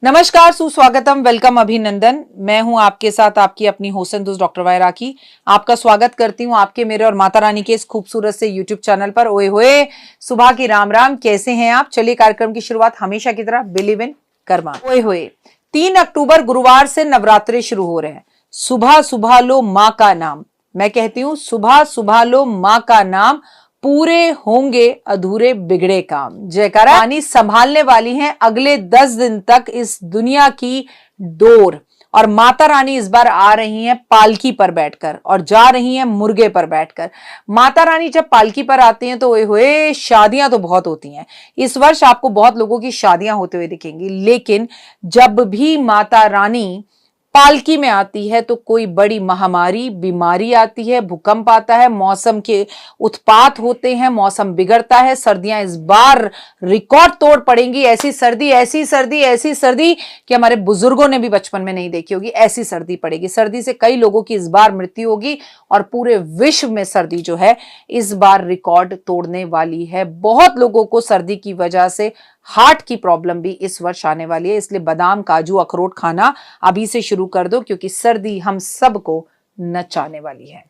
नमस्कार, सुस्वागतम, वेलकम, अभिनंदन। मैं हूं आपके साथ आपकी अपनी होसन दोस्त डॉक्टर वाय राखी। आपका स्वागत करती हूं आपके, मेरे और माता रानी के इस खूबसूरत से यूट्यूब चैनल पर। ओए होए, सुबह की राम राम, कैसे हैं आप? चलिए कार्यक्रम की शुरुआत हमेशा की तरह बिलीव इन कर्मा। ओए होए, 3 अक्टूबर गुरुवार से नवरात्रे शुरू हो रहे हैं। सुबह सुबह लो माँ का नाम। मैं कहती हूँ सुबह सुबह लो माँ का नाम, पूरे होंगे अधूरे बिगड़े काम। जयकारा। रानी संभालने वाली हैं अगले 10 दिन तक इस दुनिया की डोर। और माता रानी इस बार आ रही हैं पालकी पर बैठकर और जा रही हैं मुर्गे पर बैठकर। माता रानी जब पालकी पर आती हैं तो ओए होए, शादियां तो बहुत होती हैं। इस वर्ष आपको बहुत लोगों की शादियां होते हुए दिखेंगी, लेकिन जब भी माता रानी पालकी में आती है तो कोई बड़ी महामारी बीमारी आती है, भूकंप आता है, मौसम के उत्पात होते हैं, मौसम बिगड़ता है। सर्दियां इस बार रिकॉर्ड तोड़ पड़ेंगी। ऐसी सर्दी, ऐसी सर्दी, ऐसी सर्दी कि हमारे बुजुर्गों ने भी बचपन में नहीं देखी होगी। ऐसी सर्दी पड़ेगी। सर्दी से कई लोगों की इस बार मृत्यु होगी और पूरे विश्व में सर्दी जो है इस बार रिकॉर्ड तोड़ने वाली है। बहुत लोगों को सर्दी की वजह से हार्ट की प्रॉब्लम भी इस वर्ष आने वाली है। इसलिए बादाम, काजू, अखरोट खाना अभी से शुरू कर दो, क्योंकि सर्दी हम सबको नचाने वाली है।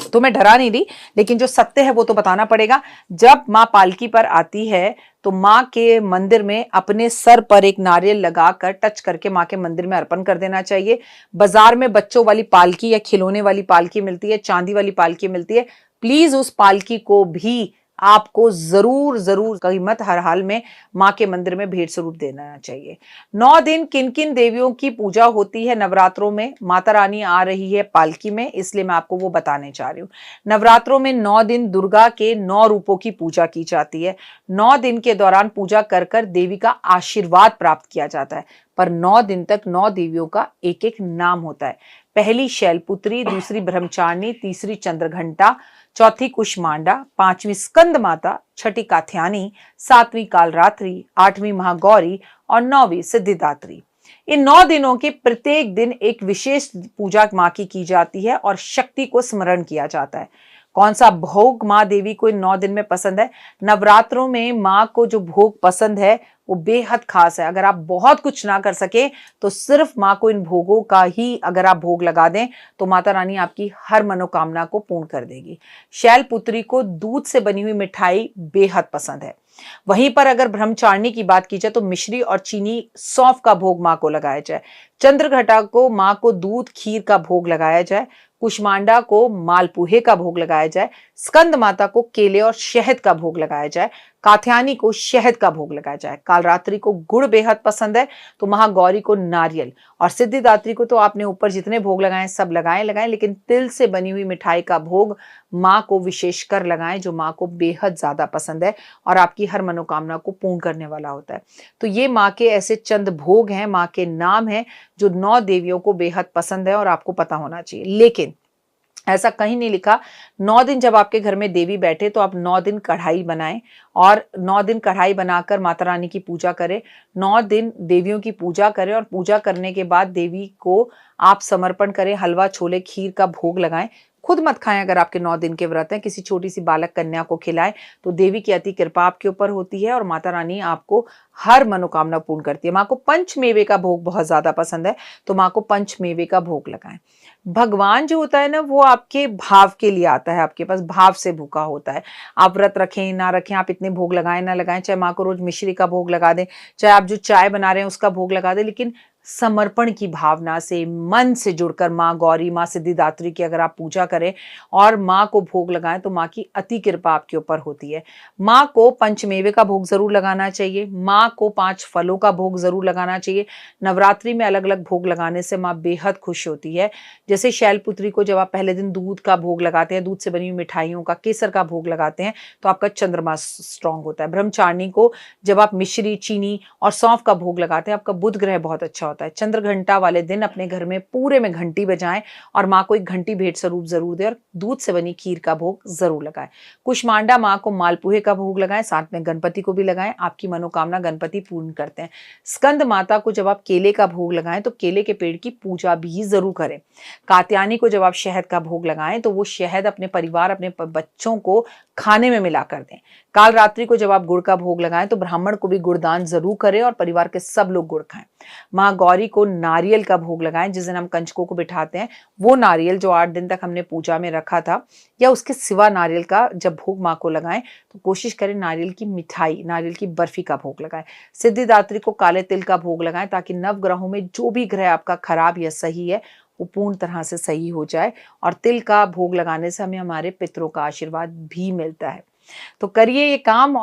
तो मैं डरा नहीं रही, लेकिन जो सत्य है वो तो बताना पड़ेगा। जब मां पालकी पर आती है तो मां के मंदिर में अपने सर पर एक नारियल लगाकर टच करके मां के मंदिर में अर्पण कर देना चाहिए। बाजार में बच्चों वाली पालकी या खिलौने वाली पालकी मिलती है, चांदी वाली पालकी मिलती है। प्लीज उस पालकी को भी आपको जरूर जरूर कीमत हर हाल में मां के मंदिर में भेंट स्वरूप देना चाहिए। 9 दिन किन किन देवियों की पूजा होती है नवरात्रों में? माता रानी आ रही है पालकी में, इसलिए मैं आपको वो बताने जा रही हूँ। नवरात्रों में 9 दिन दुर्गा के 9 रूपों की पूजा की जाती है। 9 दिन के दौरान पूजा कर कर देवी का आशीर्वाद प्राप्त किया जाता है। पर 9 दिन तक 9 देवियों का एक एक नाम होता है। पहली शैलपुत्री, दूसरी ब्रह्मचारिणी, तीसरी चंद्रघंटा, चौथी कुष्मांडा, 5वीं स्कंद माता, छठी कात्यायनी, 7वीं कालरात्रि, 8वीं महागौरी और 9वीं सिद्धिदात्री। इन 9 दिनों के प्रत्येक दिन एक विशेष पूजा मां की जाती है और शक्ति को स्मरण किया जाता है। कौन सा भोग मां देवी को इन 9 दिन में पसंद है? नवरात्रों में मां को जो भोग पसंद है वो बेहद खास है। अगर आप बहुत कुछ ना कर सके तो सिर्फ मां को इन भोगों का ही अगर आप भोग लगा दें तो माता रानी आपकी हर मनोकामना को पूर्ण कर देगी। शैलपुत्री को दूध से बनी हुई मिठाई बेहद पसंद है। वहीं पर अगर ब्रह्मचारिणी की बात की जाए तो मिश्री और चीनी सौंफ का भोग मां को लगाया जाए। चंद्रघटा को मां को दूध खीर का भोग लगाया जाए। कुष्मांडा को मालपुहे का भोग लगाया जाए। स्कंद माता को केले और शहद का भोग लगाया जाए। कात्यायनी को शहद का भोग लगाया जाए। कालरात्रि को गुड़ बेहद पसंद है तो महागौरी को नारियल, और सिद्धिदात्री को तो आपने ऊपर जितने भोग लगाए सब लगाएं, लेकिन तिल से बनी हुई मिठाई का भोग मां को विशेषकर लगाएं, जो मां को बेहद ज्यादा पसंद है और आपकी हर मनोकामना को पूर्ण करने वाला होता है। तो ये मां के ऐसे चंद भोग हैं, मां के नाम हैं जो 9 देवियों को बेहद पसंद है और आपको पता होना चाहिए। लेकिन ऐसा कहीं नहीं लिखा 9 दिन जब आपके घर में देवी बैठे तो आप 9 दिन कढ़ाई बनाएं और 9 दिन कढ़ाई बनाकर माता रानी की पूजा करें। 9 दिन देवियों की पूजा करें और पूजा करने के बाद देवी को आप समर्पण करें, हलवा, छोले, खीर का भोग लगाएं। खुद मत खाएं। अगर आपके 9 दिन के व्रत हैं, किसी छोटी सी बालक कन्या को खिलाएं तो देवी की अति कृपा आपके ऊपर होती है और माता रानी आपको हर मनोकामना पूर्ण करती है। माँ को पंचमेवे का भोग बहुत ज्यादा पसंद है तो माँ को पंचमेवे का भोग लगाएं। भगवान जो होता है ना, वो आपके भाव के लिए आता है, आपके पास भाव से भूखा होता है। आप व्रत रखें ना रखें, आप इतने भोग लगाएं ना लगाएं, चाहे माँ को रोज मिश्री का भोग लगा दें, चाहे आप जो चाय बना रहे हैं उसका भोग लगा दें, लेकिन समर्पण की भावना से मन से जुड़कर माँ गौरी, माँ सिद्धिदात्री की अगर आप पूजा करें और माँ को भोग लगाएं तो माँ की अति कृपा आपके ऊपर होती है। माँ को पंचमेवे का भोग जरूर लगाना चाहिए। माँ को 5 फलों का भोग जरूर लगाना चाहिए। नवरात्रि में अलग अलग भोग लगाने से माँ बेहद खुश होती है। जैसे शैलपुत्री को जब आप पहले दिन दूध का भोग लगाते हैं, दूध से बनी हुई मिठाइयों का, केसर का भोग लगाते हैं तो आपका चंद्रमा स्ट्रांग होता है। ब्रह्मचारिणी को जब आप मिश्री, चीनी और सौंफ का भोग लगाते हैं, आपका बुध ग्रह बहुत अच्छा होता है। चंद्रघंटा वाले दिन अपने घर में पूरे में घंटी बजाएं और माँ को एक घंटी भेंट स्वरूप जरूर दें और दूध से बनी खीर का भोग जरूर लगाएं। कुष्मांडा माँ को मालपुहे का भोग लगाएं, साथ में गणपति को भी लगाएं, आपकी मनोकामना गणपति पूर्ण करते हैं। स्कंद माता को जब आप केले का भोग लगाएं तो केले के पेड़ की पूजा भी जरूर करें। कात्यायनी को जब आप शहद का भोग लगाएं तो वो शहद अपने परिवार, अपने बच्चों को खाने में मिला कर दें। कालरात्रि को जब आप गुड़ का भोग लगाएं तो ब्राह्मण को भी गुड़दान जरूर करें और परिवार के सब लोग गुड़ खाएं। माँ गौरी को नारियल का भोग लगाएं। जिस दिन हम कंजकों को बिठाते हैं वो नारियल जो 8 दिन तक हमने पूजा में रखा था या उसके सिवा नारियल का जब भोग माँ को लगाएं तो कोशिश करें नारियल की मिठाई, नारियल की बर्फी का भोग लगाएं। सिद्धिदात्री को काले तिल का भोग लगाएं ताकि नवग्रहों में जो भी ग्रह आपका खराब या सही है वो पूर्ण तरह से सही हो जाए। और तिल का भोग लगाने से हमें हमारे पितरों का आशीर्वाद भी मिलता है। तो करिए ये काम।